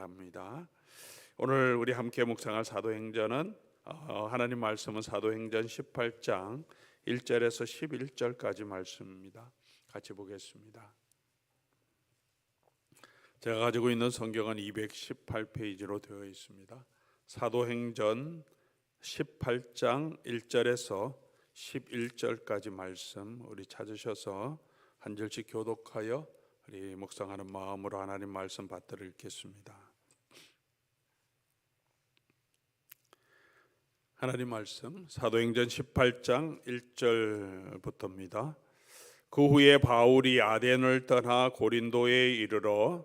바랍니다. 오늘 우리 함께 묵상할 사도행전은 하나님 말씀은 사도행전 18장 1절에서 11절까지 말씀입니다. 같이 보겠습니다. 제가 가지고 있는 성경은 218페이지로 되어 있습니다. 사도행전 18장 1절에서 11절까지 말씀 우리 찾으셔서 한 절씩 교독하여 우리 묵상하는 마음으로 하나님 말씀 받들어 읽겠습니다. 하나님 말씀 사도행전 18장 1절부터입니다. 그 후에 바울이 아덴을 떠나 고린도에 이르러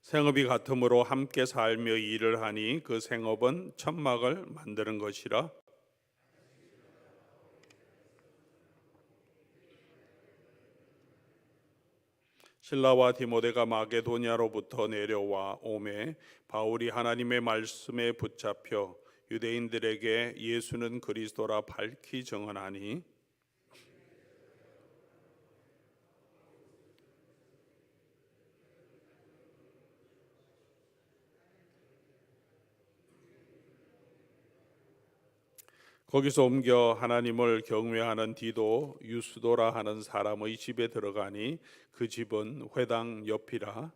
생업이 같으므로 함께 살며 일을 하니 그 생업은 천막을 만드는 것이라. 실라와 디모데가 마게도냐로부터 내려와 오매 바울이 하나님의 말씀에 붙잡혀 유대인들에게 예수는 그리스도라 밝히 증언하니 거기서 옮겨 하나님을 경외하는 디도 유스도라 하는 사람의 집에 들어가니 그 집은 회당 옆이라.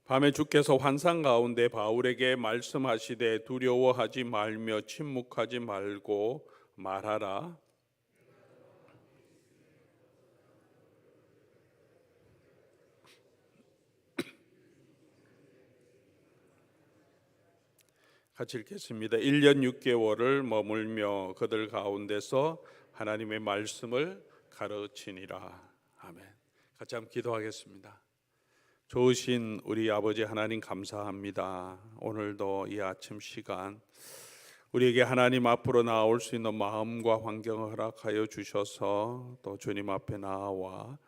밤에 주께서 환상 가운데 바울에게 말씀하시되 두려워하지 말며 침묵하지 말고 말하라. 같이 읽겠습니다. 1년 6개월을 머물며 그들 가운데서 하나님의 말씀을 가르치니라. 아멘. 같이 한번 기도하겠습니다. 좋으신 우리 아버지 하나님 감사합니다. 오늘도 이 아침 시간 우리에게 하나님 앞으로 나올 수 있는 마음과 환경을 허락하여 주셔서 또 주님 앞에 나와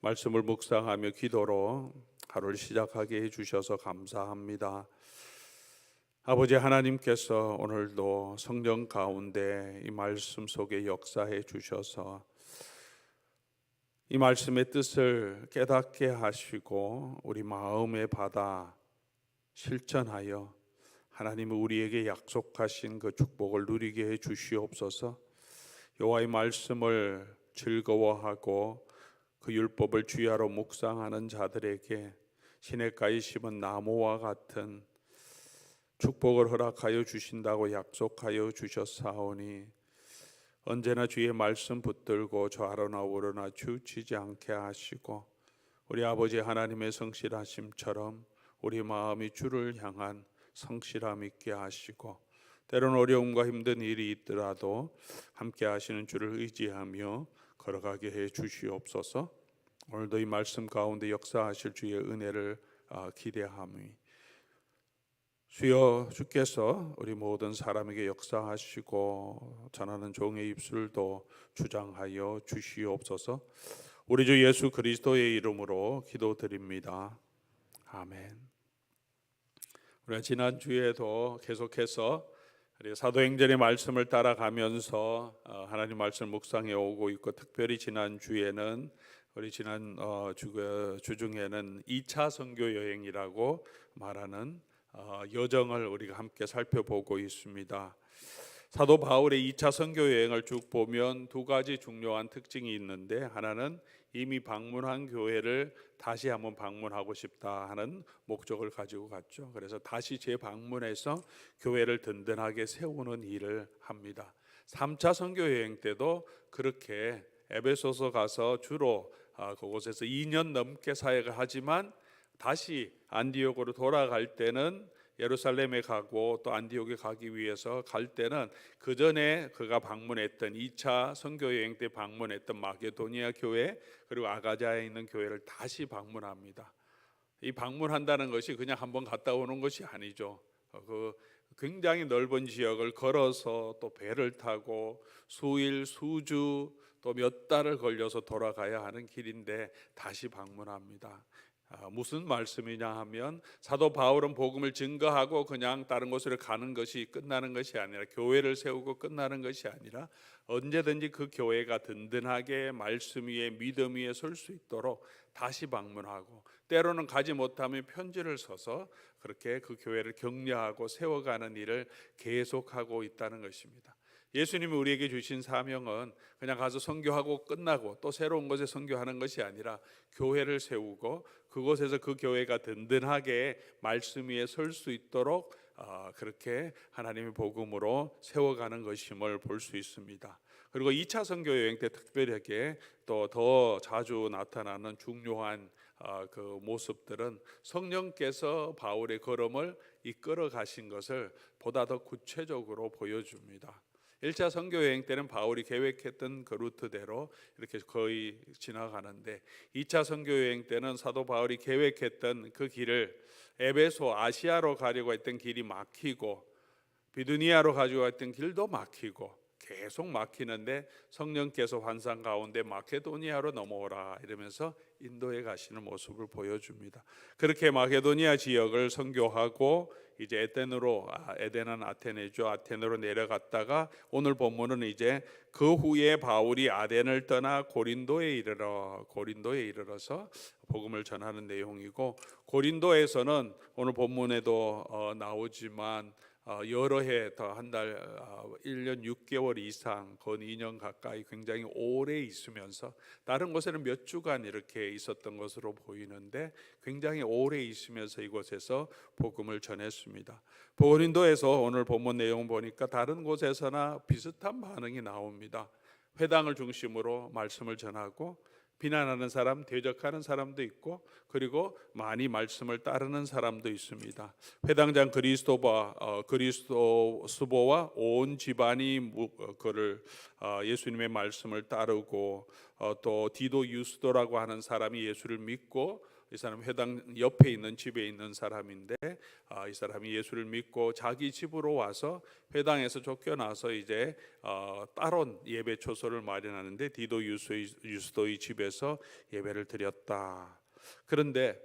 말씀을 묵상하며 기도로 하루를 시작하게 해주셔서 감사합니다. 아버지 하나님께서 오늘도 성령 가운데 이 말씀 속에 역사해 주셔서 이 말씀의 뜻을 깨닫게 하시고 우리 마음에 받아 실천하여 하나님이 우리에게 약속하신 그 축복을 누리게 해 주시옵소서. 여호와의 말씀을 즐거워하고 그 율법을 주야로 묵상하는 자들에게 시냇가에 심은 나무와 같은 축복을 허락하여 주신다고 약속하여 주셨사오니 언제나 주의 말씀 붙들고 좌로나 우로나 치우치지 않게 하시고 우리 아버지 하나님의 성실하심처럼 우리 마음이 주를 향한 성실함 있게 하시고 때론 어려움과 힘든 일이 있더라도 함께 하시는 주를 의지하며 걸어가게 해 주시옵소서. 오늘도 이 말씀 가운데 역사하실 주의 은혜를 기대하며 주여 주께서 우리 모든 사람에게 역사하시고 전하는 종의 입술도 주장하여 주시옵소서. 우리 주 예수 그리스도의 이름으로 기도드립니다. 아멘. 우리가 지난주에도 계속해서 사도행전의 말씀을 따라가면서 하나님 말씀을 묵상해 오고 있고 특별히 지난주에는 우리 지난 주 중에는 2차 선교 여행이라고 말하는 여정을 우리가 함께 살펴보고 있습니다. 사도 바울의 2차 선교 여행을 쭉 보면 두 가지 중요한 특징이 있는데 하나는 이미 방문한 교회를 다시 한번 방문하고 싶다 하는 목적을 가지고 갔죠. 그래서 다시 재방문해서 교회를 든든하게 세우는 일을 합니다. 3차 선교 여행 때도 그렇게 에베소서 가서 주로 그곳에서 2년 넘게 사역을 하지만 다시 안디옥으로 돌아갈 때는 예루살렘에 가고 또 안디옥에 가기 위해서 갈 때는 그 전에 그가 방문했던 2차 선교 여행 때 방문했던 마게도니아 교회 그리고 아가자에 있는 교회를 다시 방문합니다. 이 방문한다는 것이 그냥 한번 갔다 오는 것이 아니죠. 그 굉장히 넓은 지역을 걸어서 또 배를 타고 수일 수주 또 몇 달을 걸려서 돌아가야 하는 길인데 다시 방문합니다. 무슨 말씀이냐 하면 사도 바울은 복음을 증거하고 그냥 다른 곳으로 가는 것이 끝나는 것이 아니라, 교회를 세우고 끝나는 것이 아니라 언제든지 그 교회가 든든하게 말씀 위에 믿음 위에 설 수 있도록 다시 방문하고, 때로는 가지 못하면 편지를 써서 그렇게 그 교회를 격려하고 세워가는 일을 계속하고 있다는 것입니다. 예수님이 우리에게 주신 사명은 그냥 가서 선교하고 끝나고 또 새로운 곳에 선교하는 것이 아니라 교회를 세우고 그곳에서 그 교회가 든든하게 말씀 위에 설 수 있도록 그렇게 하나님의 복음으로 세워가는 것임을 볼 수 있습니다. 그리고 2차 선교 여행 때 특별하게 또 더 자주 나타나는 중요한 그 모습들은 성령께서 바울의 걸음을 이끌어 가신 것을 보다 더 구체적으로 보여줍니다. 1차 선교 여행 때는 바울이 계획했던 그 루트대로 이렇게 거의 지나가는데, 2차 선교 여행 때는 사도 바울이 계획했던 그 길을 에베소 아시아로 가려고 했던 길이 막히고 비두니아로 가지고 갔던 길도 막히고 계속 막히는데, 성령께서 환상 가운데 마케도니아로 넘어오라 이러면서 인도에 가시는 모습을 보여줍니다. 그렇게 마케도니아 지역을 선교하고 이제 에덴은 아테네죠. 아테네로 내려갔다가 오늘 본문은 이제 그 후에 바울이 아덴을 떠나 고린도에 이르러서 복음을 전하는 내용이고, 고린도에서는 오늘 본문에도 나오지만 여러 해 더 한 달 1년 6개월 이상 건 2년 가까이 굉장히 오래 있으면서, 다른 곳에는 몇 주간 이렇게 있었던 것으로 보이는데 굉장히 오래 있으면서 이곳에서 복음을 전했습니다. 고린도에서 오늘 본문 내용 보니까 다른 곳에서나 비슷한 반응이 나옵니다. 회당을 중심으로 말씀을 전하고 비난하는 사람, 대적하는 사람도 있고, 그리고 많이 말씀을 따르는 사람도 있습니다. 회당장 그리스도스보와 온 집안이 그를 예수님의 말씀을 따르고, 또 디도 유스도라고 하는 사람이 예수를 믿고, 이 사람 회당 옆에 있는 집에 있는 사람인데 이 사람이 예수를 믿고 자기 집으로 와서 회당에서 쫓겨나서 이제 따로 예배 초소를 마련하는데 디도 유스도의 집에서 예배를 드렸다. 그런데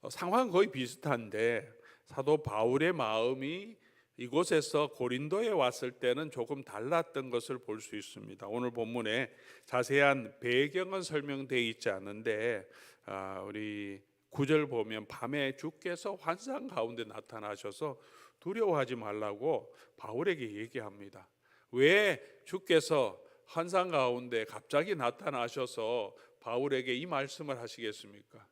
상황은 거의 비슷한데 사도 바울의 마음이 이곳에서 고린도에 왔을 때는 조금 달랐던 것을 볼 수 있습니다. 오늘 본문에 자세한 배경은 설명되어 있지 않은데 우리 9절 보면 밤에 주께서 환상 가운데 나타나셔서 두려워하지 말라고 바울에게 얘기합니다. 왜 주께서 환상 가운데 갑자기 나타나셔서 바울에게 이 말씀을 하시겠습니까?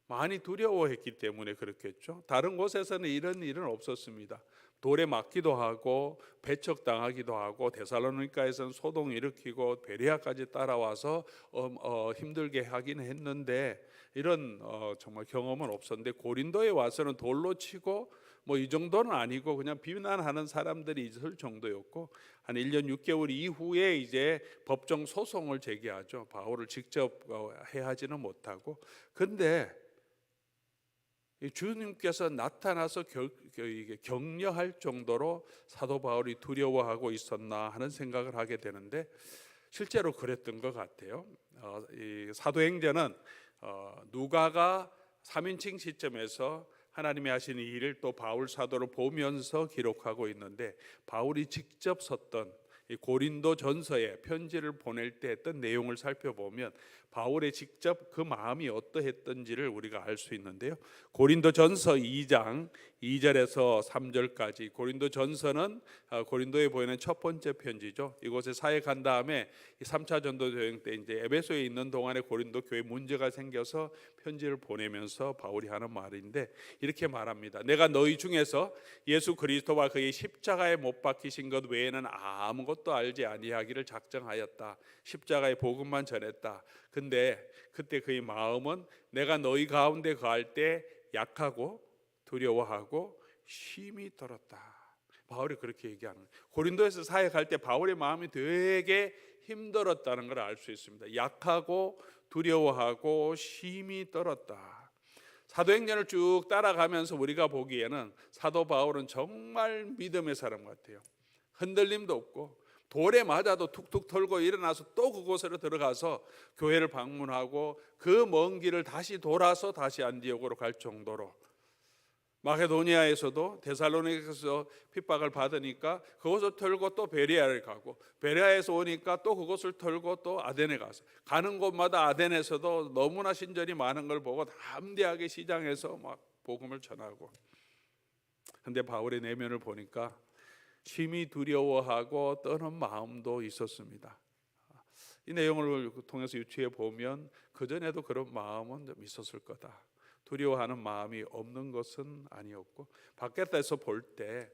많이 두려워했기 때문에 그렇겠죠. 다른 곳에서는 이런 일은 없었습니다. 돌에 맞기도 하고 배척당하기도 하고, 데살로니가에서는 소동 일으키고 베레아까지 따라와서 힘들게 하긴 했는데 이런 정말 경험은 없었는데, 고린도에 와서는 돌로 치고 뭐 이 정도는 아니고 그냥 비난하는 사람들이 있을 정도였고, 한 1년 6개월 이후에 이제 법정 소송을 제기하죠. 바울을 직접 해하지는 못하고. 근데 주님께서 나타나서 격려할 정도로 사도 바울이 두려워하고 있었나 하는 생각을 하게 되는데, 실제로 그랬던 것 같아요. 이 사도행전은 누가가 3인칭 시점에서 하나님이 하시는 일을 또 바울 사도로 보면서 기록하고 있는데, 바울이 직접 썼던 이 고린도 전서에 편지를 보낼 때 했던 내용을 살펴보면 바울의 직접 그 마음이 어떠했던지를 우리가 알 수 있는데요. 고린도 전서 2장 2절에서 3절까지, 고린도 전서는 고린도에 보이는 첫 번째 편지죠. 이곳에 사역한 다음에 3차 전도 여행 때 이제 에베소에 있는 동안에 고린도 교회 문제가 생겨서 편지를 보내면서 바울이 하는 말인데 이렇게 말합니다. 내가 너희 중에서 예수 그리스도와 그의 십자가에 못 박히신 것 외에는 아무것도 알지 아니하기를 작정하였다. 십자가의 복음만 전했다. 근데 그때 그의 마음은 내가 너희 가운데 거할 때 약하고 두려워하고 힘이 떨었다. 바울이 그렇게 얘기하는 거예요. 고린도에서 사역할 때 바울의 마음이 되게 힘들었다는 걸 알 수 있습니다. 약하고 두려워하고 힘이 떨었다. 사도행전을 쭉 따라가면서 우리가 보기에는 사도 바울은 정말 믿음의 사람 같아요. 흔들림도 없고 돌에 맞아도 툭툭 털고 일어나서 또 그곳으로 들어가서 교회를 방문하고 그 먼 길을 다시 돌아서 다시 안디옥으로 갈 정도로, 마게도니아에서도 데살로니가에서 핍박을 받으니까 그곳을 털고 또 베레아를 가고, 베레아에서 오니까 또 그곳을 털고 또 아덴에 가서, 가는 곳마다 아덴에서도 너무나 신전이 많은 걸 보고 담대하게 시장에서 막 복음을 전하고. 근데 바울의 내면을 보니까 심히 두려워하고 떠는 마음도 있었습니다. 이 내용을 통해서 유추해 보면 그전에도 그런 마음은 좀 있었을 거다. 두려워하는 마음이 없는 것은 아니었고, 밖에서 볼 때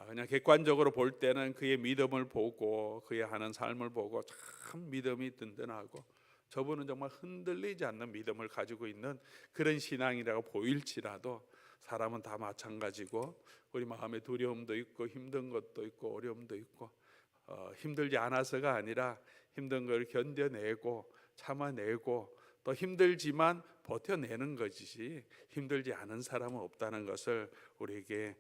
그냥 객관적으로 볼 때는 그의 믿음을 보고 그의 하는 삶을 보고 참 믿음이 든든하고 저분은 정말 흔들리지 않는 믿음을 가지고 있는 그런 신앙이라고 보일지라도, 사람은 다 마찬가지고 우리 마음에 두려움도 있고 힘든 것도 있고 어려움도 있고, 힘들지 않아서가 아니라 힘든 걸 견뎌내고 참아내고 또 힘들지만 버텨내는 것이지 힘들지 않은 사람은 없다는 것을 우리에게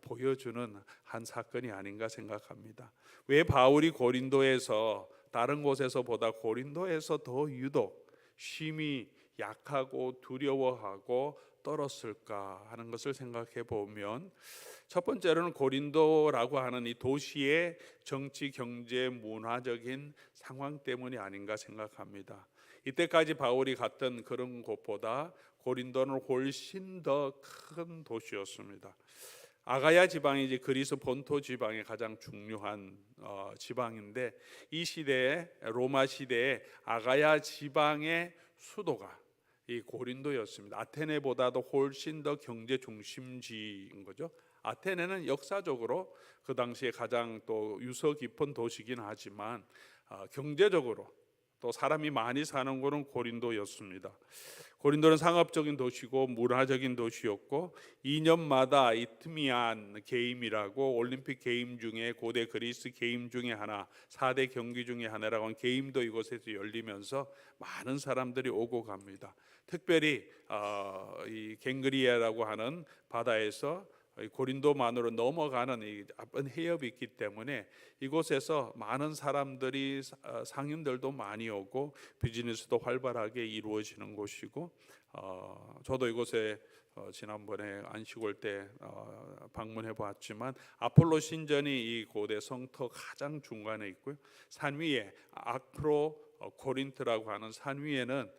보여주는 한 사건이 아닌가 생각합니다. 왜 바울이 고린도에서 다른 곳에서보다 고린도에서 더 유독 심히 약하고 두려워하고 떨었을까 하는 것을 생각해 보면, 첫 번째로는 고린도라고 하는 이 도시의 정치, 경제, 문화적인 상황 때문이 아닌가 생각합니다. 이때까지 바울이 갔던 그런 곳보다 고린도는 훨씬 더 큰 도시였습니다. 아가야 지방이 이제 그리스 본토 지방의 가장 중요한 지방인데, 이 시대에, 로마 시대에 아가야 지방의 수도가 이 고린도였습니다. 아테네보다도 훨씬 더 경제 중심지인 거죠. 아테네는 역사적으로 그 당시에 가장 또 유서 깊은 도시긴 하지만 경제적으로 또 사람이 많이 사는 곳은 고린도였습니다. 고린도는 상업적인 도시고 문화적인 도시였고, 2년마다 이트미안 게임이라고 올림픽 게임 중에 고대 그리스 게임 중에 하나, 4대 경기 중에 하나라고 하는 게임도 이곳에서 열리면서 많은 사람들이 오고 갑니다. 특별히 이 갱그리아라고 하는 바다에서 고린도만으로 넘어가는 이 나쁜 해협이 있기 때문에 이곳에서 많은 사람들이, 상인들도 많이 오고 비즈니스도 활발하게 이루어지는 곳이고, 저도 이곳에 지난번에 안식 올 때 방문해 보았지만 아폴로 신전이 이 고대 성터 가장 중간에 있고요. 산 위에 아크로 코린트라고 하는 산 위에는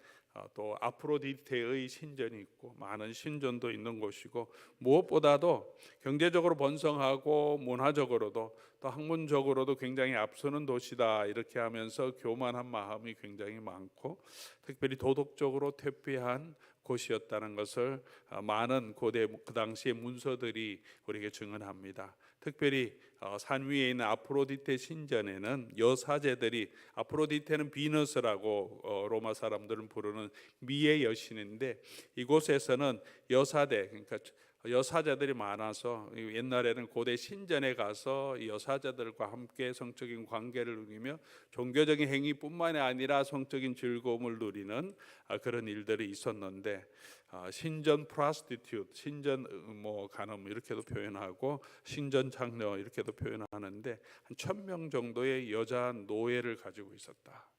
또 아프로디테의 신전이 있고 많은 신전도 있는 곳이고, 무엇보다도 경제적으로 번성하고 문화적으로도 또 학문적으로도 굉장히 앞서는 도시다, 이렇게 하면서 교만한 마음이 굉장히 많고 특별히 도덕적으로 퇴폐한 곳이었다는 것을 많은 고대 그 당시의 문서들이 우리에게 증언합니다. 특별히 산 위에 있는 아프로디테 신전에는 여사제들이, 아프로디테는 비너스라고 로마 사람들은 부르는 미의 여신인데, 이곳에서는 여사대, 그러니까 여사자들이 많아서 옛날에는 고대 신전에 가서 여사자들과 함께 성적인 관계를 누리며 종교적인 행위뿐만이 아니라 성적인 즐거움을 누리는 그런 일들이 있었는데, 신전 프라스티튜트, 신전 간음 이렇게도 표현하고 신전 장녀 이렇게도 표현하는데, 한 1,000명 정도의 여자 노예를 가지고 있었다.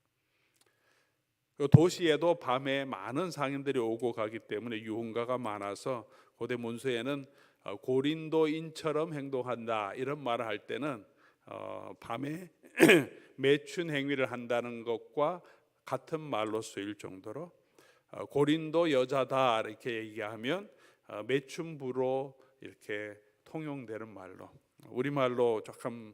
도시에도 밤에 많은 상인들이 오고 가기 때문에 유흥가가 많아서 고대 문서에는 고린도인처럼 행동한다 이런 말을 할 때는 밤에 매춘 행위를 한다는 것과 같은 말로 쓰일 정도로, 고린도 여자다 이렇게 얘기하면 매춘부로 이렇게 통용되는 말로, 우리말로 조금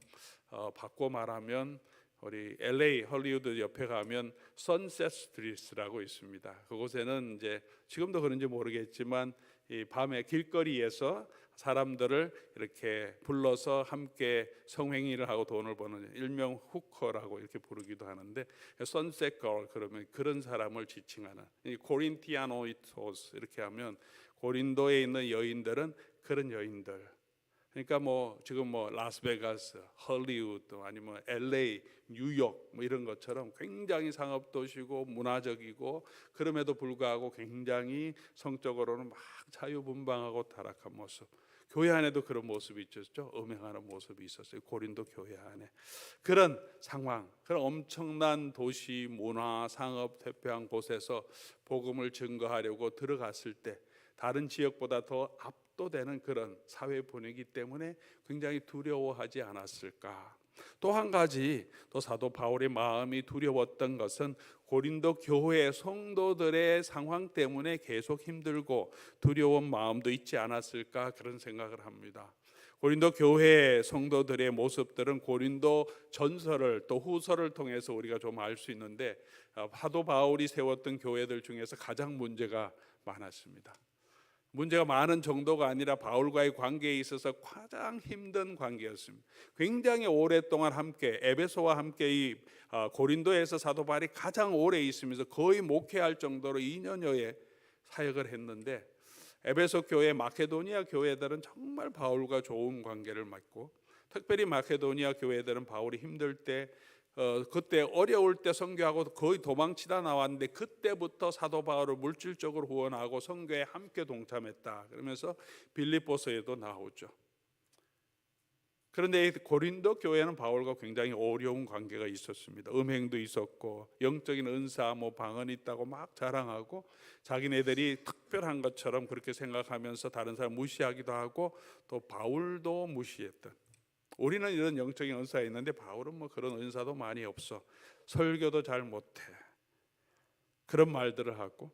바꿔 말하면 우리 LA 헐리우드 옆에 가면 선셋 스트리트라고 있습니다. 그곳에는 이제 지금도 그런지 모르겠지만 이 밤에 길거리에서 사람들을 이렇게 불러서 함께 성행위를 하고 돈을 버는, 일명 후커라고 이렇게 부르기도 하는데, 선셋 걸 그러면 그런 사람을 지칭하는, 이 코린티아노이토스 이렇게 하면 고린도에 있는 여인들은 그런 여인들, 그러니까 뭐 지금 뭐 라스베가스, 헐리우드 아니면 LA, 뉴욕 뭐 이런 것처럼 굉장히 상업 도시고 문화적이고 그럼에도 불구하고 굉장히 성적으로는 막 자유분방하고 타락한 모습. 교회 안에도 그런 모습이 있었죠. 음행하는 모습이 있었어요. 고린도 교회 안에. 그런 상황, 그런 엄청난 도시 문화 상업 퇴폐한 곳에서 복음을 증거하려고 들어갔을 때 다른 지역보다 더 압도되는 그런 사회 분위기 때문에 굉장히 두려워하지 않았을까. 또 한 가지, 또 사도 바울의 마음이 두려웠던 것은 고린도 교회 성도들의 상황 때문에 계속 힘들고 두려운 마음도 있지 않았을까, 그런 생각을 합니다. 고린도 교회 성도들의 모습들은 고린도 전서를 또 후서를 통해서 우리가 좀 알 수 있는데, 사도 바울이 세웠던 교회들 중에서 가장 문제가 많았습니다. 문제가 많은 정도가 아니라 바울과의 관계에 있어서 가장 힘든 관계였습니다. 굉장히 오랫동안 함께, 에베소와 함께 이 고린도에서 사도 바울이 가장 오래 있으면서 거의 목회할 정도로 2년여의 사역을 했는데, 에베소 교회, 마케도니아 교회들은 정말 바울과 좋은 관계를 맺고, 특별히 마케도니아 교회들은 바울이 힘들 때 그때 어려울 때 선교하고 거의 도망치다 나왔는데, 그때부터 사도 바울을 물질적으로 후원하고 선교에 함께 동참했다 그러면서 빌립보서에도 나오죠. 그런데 고린도 교회는 바울과 굉장히 어려운 관계가 있었습니다. 음행도 있었고 영적인 은사 뭐 방언이 있다고 막 자랑하고 자기네들이 특별한 것처럼 그렇게 생각하면서 다른 사람 무시하기도 하고, 또 바울도 무시했던, 우리는 이런 영적인 은사가 있는데 바울은 뭐 그런 은사도 많이 없어, 설교도 잘 못해, 그런 말들을 하고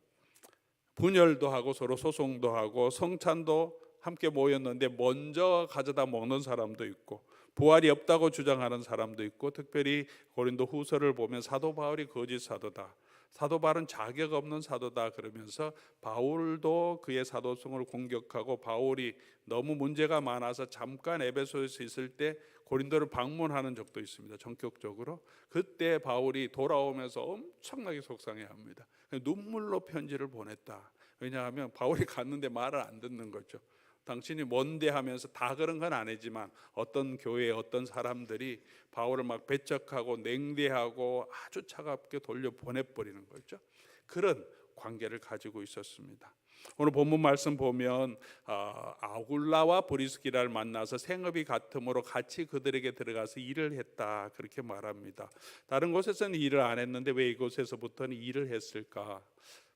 분열도 하고 서로 소송도 하고 성찬도 함께 모였는데 먼저 가져다 먹는 사람도 있고 부활이 없다고 주장하는 사람도 있고, 특별히 고린도 후서를 보면 사도 바울이 거짓 사도다, 사도 바울은 자격 없는 사도다 그러면서 바울도 그의 사도성을 공격하고, 바울이 너무 문제가 많아서 잠깐 에베소에서 있을 때 고린도를 방문하는 적도 있습니다. 전격적으로. 그때 바울이 돌아오면서 엄청나게 속상해합니다. 눈물로 편지를 보냈다. 왜냐하면 바울이 갔는데 말을 안 듣는 거죠. 당신이 뭔데 하면서 다 그런 건 아니지만 어떤 교회 어떤 사람들이 바울을 막 배척하고 냉대하고 아주 차갑게 돌려 보내버리는 거죠. 그런 관계를 가지고 있었습니다. 오늘 본문 말씀 보면 아굴라와 브리스기라를 만나서 생업이 같음으로 같이 그들에게 들어가서 일을 했다 그렇게 말합니다. 다른 곳에서는 일을 안 했는데 왜 이곳에서부터는 일을 했을까?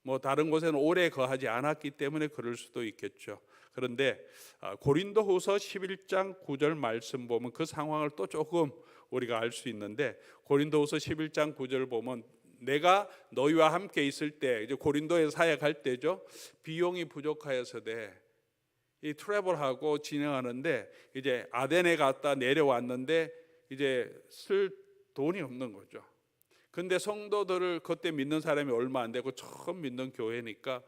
뭐 다른 곳에는 오래 거하지 않았기 때문에 그럴 수도 있겠죠. 그런데 고린도후서 11장 9절 말씀 보면 그 상황을 또 조금 우리가 알 수 있는데, 고린도후서 11장 9절 보면 내가 너희와 함께 있을 때, 이제 고린도에 사역할 때죠. 비용이 부족하여서 이 트래블하고 진행하는데 이제 아덴에 갔다 내려왔는데 이제 쓸 돈이 없는 거죠. 근데 성도들을 그때 믿는 사람이 얼마 안 되고 처음 믿는 교회니까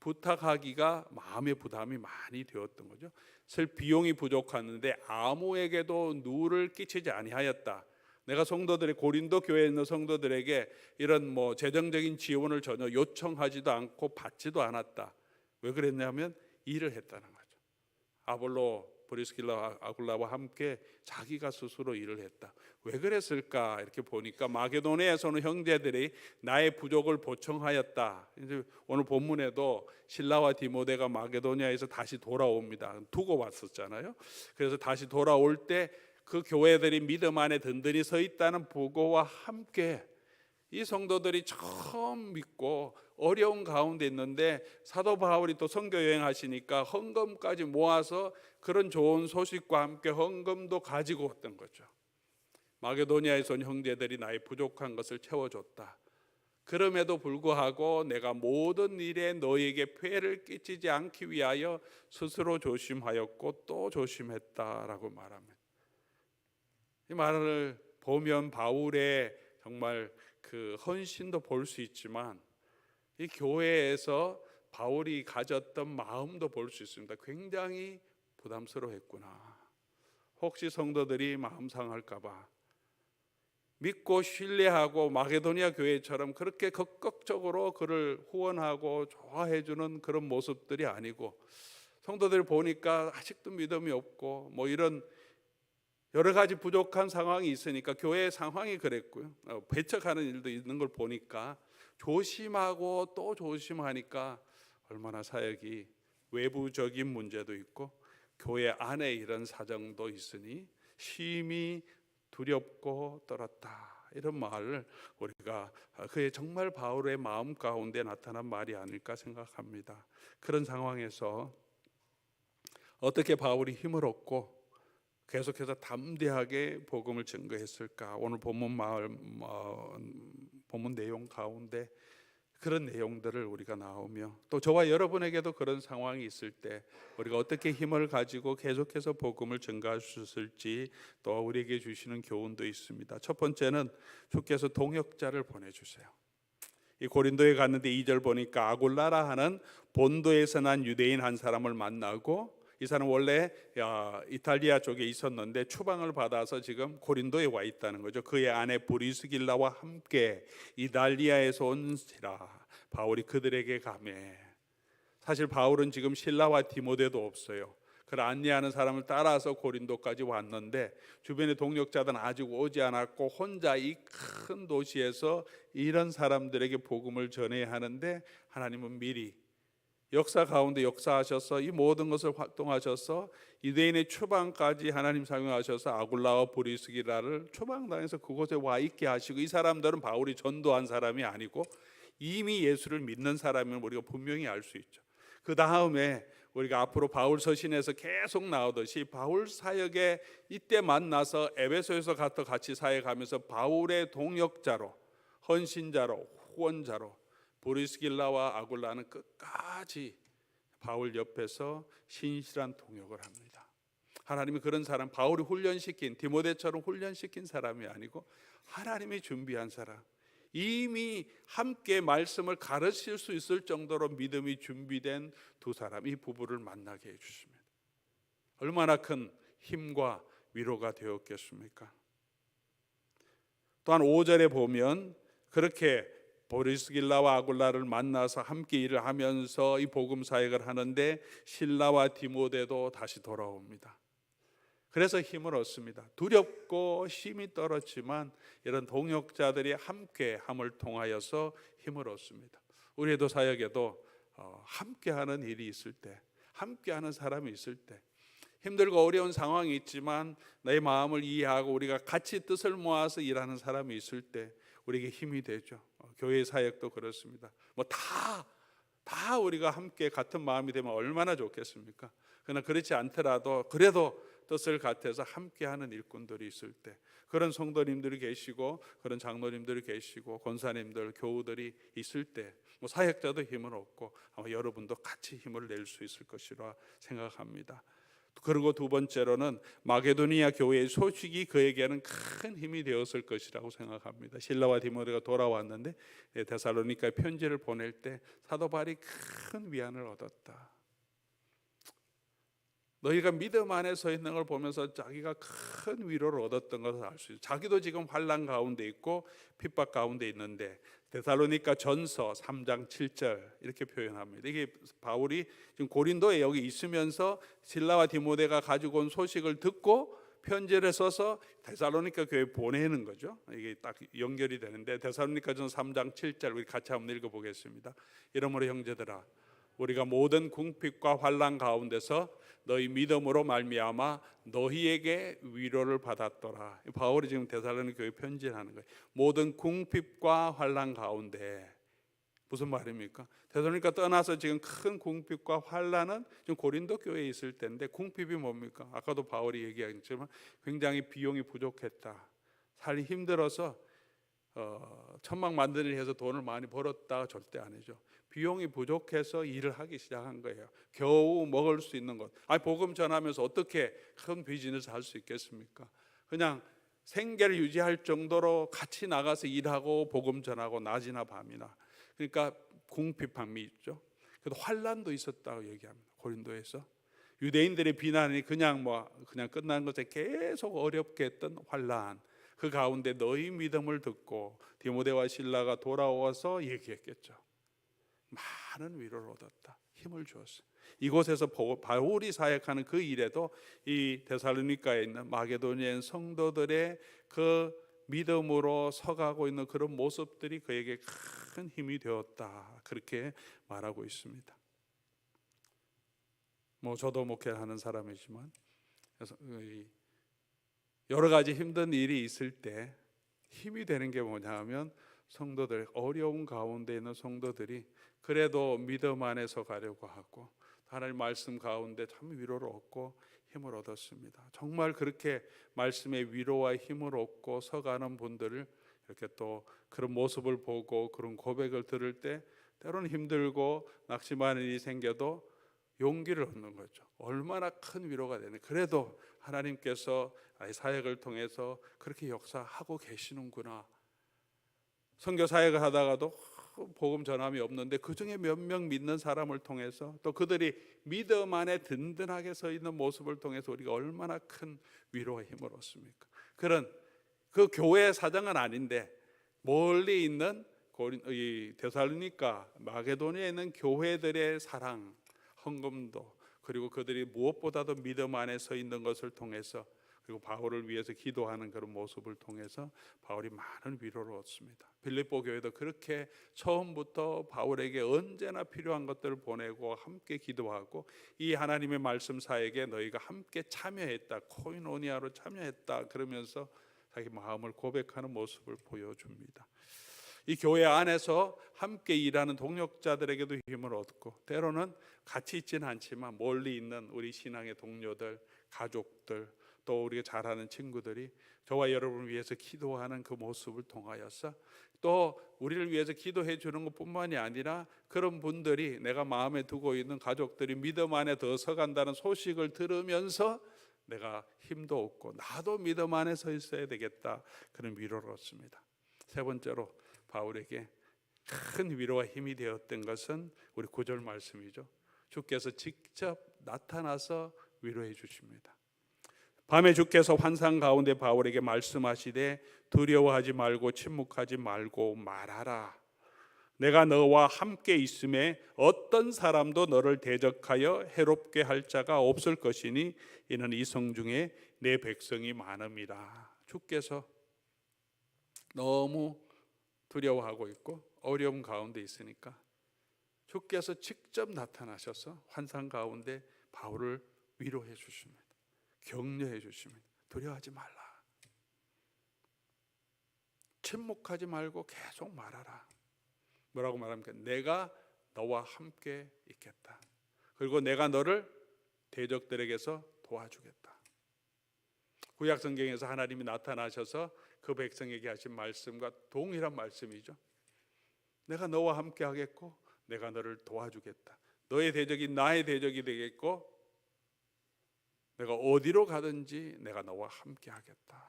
부탁하기가 마음의 부담이 많이 되었던 거죠. 쓸 비용이 부족했는데 아무에게도 누를 끼치지 아니하였다. 내가 성도들의 고린도 교회에 있는 성도들에게 이런 뭐 재정적인 지원을 전혀 요청하지도 않고 받지도 않았다. 왜 그랬냐면 일을 했다는 거죠. 아볼로 브리스길라 아굴라와 함께 자기가 스스로 일을 했다. 왜 그랬을까? 이렇게 보니까 마게도니아에서는 형제들이 나의 부족을 보충하였다. 이제 오늘 본문에도 실라와 디모데가 마게도니아에서 다시 돌아옵니다. 두고 왔었잖아요. 그래서 다시 돌아올 때 그 교회들이 믿음 안에 든든히 서 있다는 보고와 함께 이 성도들이 처음 믿고 어려운 가운데 있는데 사도 바울이 또 선교 여행하시니까 헌금까지 모아서 그런 좋은 소식과 함께 헌금도 가지고 왔던 거죠. 마게도니아에서 온 형제들이 나의 부족한 것을 채워줬다. 그럼에도 불구하고 내가 모든 일에 너희에게 폐를 끼치지 않기 위하여 스스로 조심하였고 또 조심했다라고 말합니다. 이 말을 보면 바울의 정말 그 헌신도 볼 수 있지만 이 교회에서 바울이 가졌던 마음도 볼 수 있습니다. 굉장히 부담스러워했구나. 혹시 성도들이 마음 상할까 봐 믿고 신뢰하고 마게도니아 교회처럼 그렇게 적극적으로 그를 후원하고 좋아해 주는 그런 모습들이 아니고 성도들 보니까 아직도 믿음이 없고 뭐 이런 여러 가지 부족한 상황이 있으니까 교회의 상황이 그랬고요. 배척하는 일도 있는 걸 보니까 조심하고 또 조심하니까 얼마나 사역이 외부적인 문제도 있고 교회 안에 이런 사정도 있으니 심히 두렵고 떨었다. 이런 말을 우리가 그게 정말 바울의 마음 가운데 나타난 말이 아닐까 생각합니다. 그런 상황에서 어떻게 바울이 힘을 얻고 계속해서 담대하게 복음을 증거했을까? 오늘 본문 내용 가운데 그런 내용들을 우리가 나오며 또 저와 여러분에게도 그런 상황이 있을 때 우리가 어떻게 힘을 가지고 계속해서 복음을 증거할 수 있을지 또 우리에게 주시는 교훈도 있습니다. 첫 번째는 주께서 동역자를 보내주세요. 이 고린도에 갔는데 2절 보니까 아굴라라 하는 본도에서 난 유대인 한 사람을 만나고, 이 사람 원래 이탈리아 쪽에 있었는데 추방을 받아서 지금 고린도에 와 있다는 거죠. 그의 아내 브리스길라와 함께 이탈리아에서 온 시라 바울이 그들에게 가매. 사실 바울은 지금 실라와 디모데도 없어요. 그를 안내하는 사람을 따라서 고린도까지 왔는데 주변의 동역자들은 아직 오지 않았고 혼자 이 큰 도시에서 이런 사람들에게 복음을 전해야 하는데 하나님은 미리 역사 가운데 역사하셔서 이 모든 것을 활동하셔서 유대인의 추방까지 하나님 사용하셔서 아굴라와 브리스기라를 추방당해서 그곳에 와 있게 하시고, 이 사람들은 바울이 전도한 사람이 아니고 이미 예수를 믿는 사람임을 우리가 분명히 알 수 있죠. 그 다음에 우리가 앞으로 바울 서신에서 계속 나오듯이 바울 사역에 이때 만나서 에베소에서 같이 사역하면서 바울의 동역자로, 헌신자로, 후원자로 브리스길라와 아굴라는 끝까지 바울 옆에서 신실한 동역을 합니다. 하나님이 그런 사람, 바울이 훈련시킨, 디모데처럼 훈련시킨 사람이 아니고 하나님이 준비한 사람, 이미 함께 말씀을 가르칠 수 있을 정도로 믿음이 준비된 두 사람, 이 부부를 만나게 해주십니다. 얼마나 큰 힘과 위로가 되었겠습니까? 또한 5절에 보면 그렇게 브리스길라와 아굴라를 만나서 함께 일을 하면서 이 복음 사역을 하는데 실라와 디모데도 다시 돌아옵니다. 그래서 힘을 얻습니다. 두렵고 힘이 떨었지만 이런 동역자들이 함께함을 통하여서 힘을 얻습니다. 우리도 사역에도 함께하는 일이 있을 때, 함께하는 사람이 있을 때, 힘들고 어려운 상황이 있지만 내 마음을 이해하고 우리가 같이 뜻을 모아서 일하는 사람이 있을 때 우리에게 힘이 되죠. 교회 사역도 그렇습니다. 다 우리가 함께 같은 마음이 되면 얼마나 좋겠습니까? 그러나 그렇지 않더라도 그래도 뜻을 같아서 함께하는 일꾼들이 있을 때, 그런 성도님들이 계시고 그런 장로님들이 계시고 권사님들, 교우들이 있을 때 사역자도 힘을 얻고 아마 여러분도 같이 힘을 낼 수 있을 것이라 생각합니다. 그리고 두 번째로는 마게도니아 교회의 소식이 그에게는 큰 힘이 되었을 것이라고 생각합니다. 실라와 디모데가 돌아왔는데 데살로니가에 편지를 보낼 때 사도 바울이 큰 위안을 얻었다. 너희가 믿음 안에 서 있는 걸 보면서 자기가 큰 위로를 얻었던 것을 알 수 있어요. 자기도 지금 환난 가운데 있고 핍박 가운데 있는데 데살로니가 전서 3장 7절 이렇게 표현합니다. 이게 바울이 지금 고린도에 여기 있으면서 실라와 디모데가 가지고 온 소식을 듣고 편지를 써서 데살로니가 교회에 보내는 거죠. 이게 딱 연결이 되는데 데살로니가전서 3장 7절 우리 같이 한번 읽어보겠습니다. 이러므로 형제들아, 우리가 모든 궁핍과 환난 가운데서 너희 믿음으로 말미암아 너희에게 위로를 받았더라. 바울이 지금 데살로니가 교회 편지를 하는 거예요. 모든 궁핍과 환난 가운데, 무슨 말입니까? 데살로니가 떠나서 지금 큰 궁핍과 환난은 지금 고린도 교회에 있을 때인데, 궁핍이 뭡니까? 아까도 바울이 얘기했지만 굉장히 비용이 부족했다. 살이 힘들어서 천막 만드는 일 해서 돈을 많이 벌었다가 절대 아니죠. 비용이 부족해서 일을 하기 시작한 거예요. 겨우 먹을 수 있는 것. 복음 전하면서 어떻게 큰 비즈니스 할 수 있겠습니까? 그냥 생계를 유지할 정도로 같이 나가서 일하고 복음 전하고 낮이나 밤이나. 그러니까 궁핍함이 있죠. 그래도 환난도 있었다고 얘기합니다. 고린도에서 유대인들의 비난이 그냥 끝난 것에 계속 어렵게 했던 환난. 그 가운데 너희 믿음을 듣고 디모데와 실라가 돌아와서 얘기했겠죠. 많은 위로를 얻었다. 힘을 주었어요. 이곳에서 바울이 사역하는 그 일에도 이 데살로니가에 있는 마게도니아인 성도들의 그 믿음으로 서가고 있는 그런 모습들이 그에게 큰 힘이 되었다, 그렇게 말하고 있습니다. 저도 목회하는 사람이지만 그래서 여러 가지 힘든 일이 있을 때 힘이 되는 게 뭐냐 하면 성도들, 어려운 가운데 있는 성도들이 그래도 믿음 안에서 가려고 하고 하나님 말씀 가운데 참 위로를 얻고 힘을 얻었습니다. 정말 그렇게 말씀의 위로와 힘을 얻고 서가는 분들을 이렇게 또 그런 모습을 보고 그런 고백을 들을 때 때로는 힘들고 낙심하는 일이 생겨도 용기를 얻는 거죠. 얼마나 큰 위로가 되는. 그래도 하나님께서 사역을 통해서 그렇게 역사하고 계시는구나. 선교 사역을 하다가도 복음 전함이 없는데 그중에 몇 명 믿는 사람을 통해서 또 그들이 믿음 안에 든든하게 서 있는 모습을 통해서 우리가 얼마나 큰 위로와 힘을 얻습니까? 그런 그 교회의 사정은 아닌데 멀리 있는 이 데살로니가 마게도니아에 있는 교회들의 사랑, 헌금도, 그리고 그들이 무엇보다도 믿음 안에 서 있는 것을 통해서, 그리고 바울을 위해서 기도하는 그런 모습을 통해서 바울이 많은 위로를 얻습니다. 빌립보 교회도 그렇게 처음부터 바울에게 언제나 필요한 것들을 보내고 함께 기도하고 이 하나님의 말씀 사역에 너희가 함께 참여했다, 코이노니아로 참여했다 그러면서 자기 마음을 고백하는 모습을 보여줍니다. 이 교회 안에서 함께 일하는 동역자들에게도 힘을 얻고 때로는 같이 있지는 않지만 멀리 있는 우리 신앙의 동료들, 가족들, 또 우리가 잘 아는 친구들이 저와 여러분을 위해서 기도하는 그 모습을 통하여서 또 우리를 위해서 기도해 주는 것뿐만이 아니라 그런 분들이 내가 마음에 두고 있는 가족들이 믿음 안에 더 서간다는 소식을 들으면서 내가 힘도 얻고 나도 믿음 안에 서 있어야 되겠다, 그런 위로를 얻습니다. 세 번째로 바울에게 큰 위로와 힘이 되었던 것은 우리 9절 말씀이죠. 주께서 직접 나타나서 위로해 주십니다. 밤에 주께서 환상 가운데 바울에게 말씀하시되 두려워하지 말고 침묵하지 말고 말하라. 내가 너와 함께 있음에 어떤 사람도 너를 대적하여 해롭게 할 자가 없을 것이니 이는 이성 중에 내 백성이 많음이라. 주께서 너무 두려워하고 있고 어려움 가운데 있으니까 주께서 직접 나타나셔서 환상 가운데 바울을 위로해 주십니다. 격려해 주십니다. 두려워하지 말라. 침묵하지 말고 계속 말하라. 뭐라고 말합니까? 내가 너와 함께 있겠다. 그리고 내가 너를 대적들에게서 도와주겠다. 구약 성경에서 하나님이 나타나셔서 그 백성에게 하신 말씀과 동일한 말씀이죠. 내가 너와 함께 하겠고 내가 너를 도와주겠다. 너의 대적이 나의 대적이 되겠고 내가 어디로 가든지 내가 너와 함께 하겠다.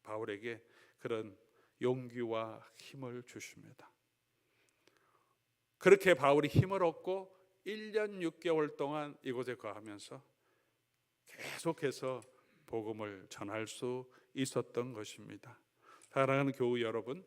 바울에게 그런 용기와 힘을 주십니다. 그렇게 바울이 힘을 얻고 1년 6개월 동안 이곳에 거하면서 계속해서 복음을 전할 수 있었던 것입니다. 사랑하는 교우 여러분,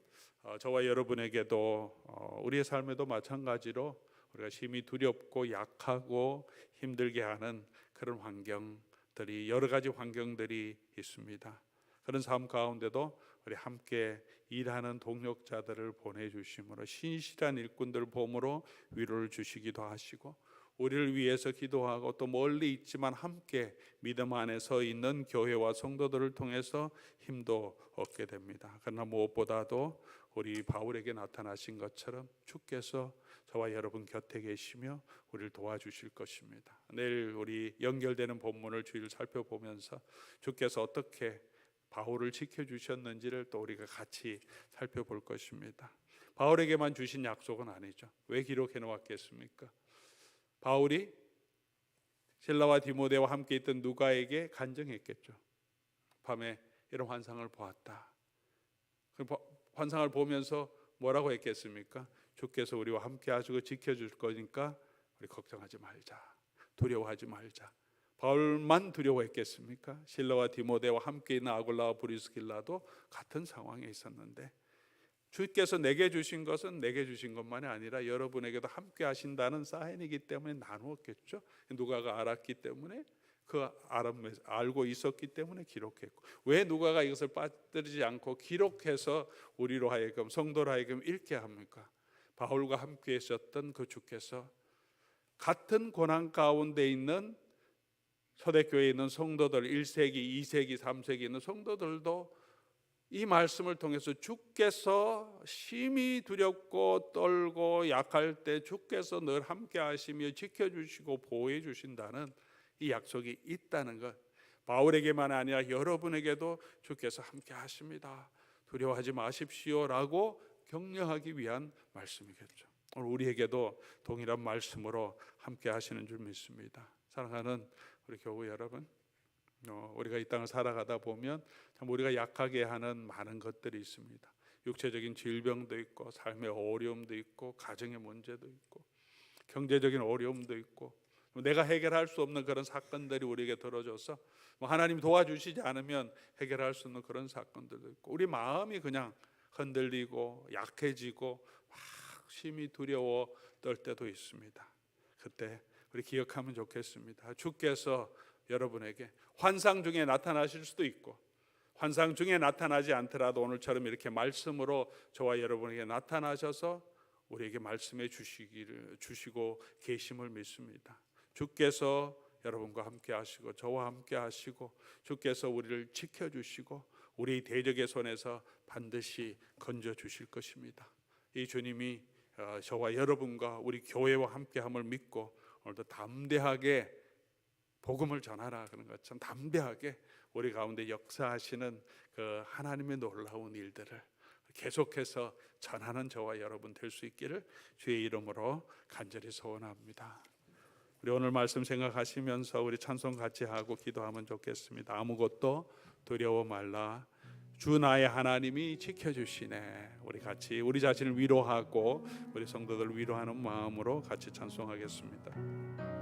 저와 여러분에게도 우리의 삶에도 마찬가지로 우리가 심히 두렵고 약하고 힘들게 하는 그런 환경들이, 여러 가지 환경들이 있습니다. 그런 삶 가운데도 우리 함께 일하는 동역자들을 보내주심으로 신실한 일꾼들 봄으로 위로를 주시기도 하시고 우리를 위해서 기도하고 또 멀리 있지만 함께 믿음 안에 서 있는 교회와 성도들을 통해서 힘도 얻게 됩니다. 그러나 무엇보다도 우리 바울에게 나타나신 것처럼 주께서 저와 여러분 곁에 계시며 우리를 도와주실 것입니다. 내일 우리 연결되는 본문을 주일 살펴보면서 주께서 어떻게 바울을 지켜주셨는지를 또 우리가 같이 살펴볼 것입니다. 바울에게만 주신 약속은 아니죠. 왜 기록해 놓았겠습니까? 바울이 실라와 디모데와 함께 있던 누가에게 간증했겠죠. 밤에 이런 환상을 보았다. 환상을 보면서 뭐라고 했겠습니까? 주께서 우리와 함께 하시고 지켜줄 거니까 우리 걱정하지 말자, 두려워하지 말자. 바울만 두려워했겠습니까? 실라와 디모데와 함께 있는 아굴라와 브리스길라도 같은 상황에 있었는데 주께서 내게 주신 것은 내게 주신 것만이 아니라 여러분에게도 함께 하신다는 사인이기 때문에 나누었겠죠. 누가가 알았기 때문에 알고 있었기 때문에 기록했고, 왜 누가가 이것을 빠뜨리지 않고 기록해서 우리로 하여금 성도로 하여금 읽게 합니까? 바울과 함께 있었던 그 주께서 같은 고난 가운데 있는 초대교회에 있는 성도들, 1세기, 2세기, 3세기 있는 성도들도 이 말씀을 통해서 주께서 심히 두렵고 떨고 약할 때 주께서 늘 함께 하시며 지켜주시고 보호해 주신다는 이 약속이 있다는 것, 바울에게만 아니라 여러분에게도 주께서 함께 하십니다, 두려워하지 마십시오 라고 격려하기 위한 말씀이겠죠. 오늘 우리에게도 동일한 말씀으로 함께 하시는 줄 믿습니다. 사랑하는 우리 교우 여러분, 우리가 이 땅을 살아가다 보면 참 우리가 약하게 하는 많은 것들이 있습니다. 육체적인 질병도 있고, 삶의 어려움도 있고, 가정의 문제도 있고, 경제적인 어려움도 있고, 내가 해결할 수 없는 그런 사건들이 우리에게 들어져서 하나님 도와주시지 않으면 해결할 수 없는 그런 사건들도 있고, 우리 마음이 그냥 흔들리고 약해지고 막 심히 두려워 떨 때도 있습니다. 그때 우리 기억하면 좋겠습니다. 주께서 여러분에게 환상 중에 나타나실 수도 있고, 환상 중에 나타나지 않더라도 오늘처럼 이렇게 말씀으로 저와 여러분에게 나타나셔서 우리에게 말씀해 주시고 계심을 믿습니다. 주께서 여러분과 함께 하시고 저와 함께 하시고, 주께서 우리를 지켜주시고 우리 대적의 손에서 반드시 건져주실 것입니다. 이 주님이 저와 여러분과 우리 교회와 함께함을 믿고 오늘도 담대하게 복음을 전하라 그런 것처럼 담대하게 우리 가운데 역사하시는 그 하나님의 놀라운 일들을 계속해서 전하는 저와 여러분 될 수 있기를 주의 이름으로 간절히 소원합니다. 우리 오늘 말씀 생각하시면서 우리 찬송 같이 하고 기도하면 좋겠습니다. 아무것도 두려워 말라, 주 나의 하나님이 지켜주시네. 우리 같이 우리 자신을 위로하고 우리 성도들 위로하는 마음으로 같이 찬송하겠습니다.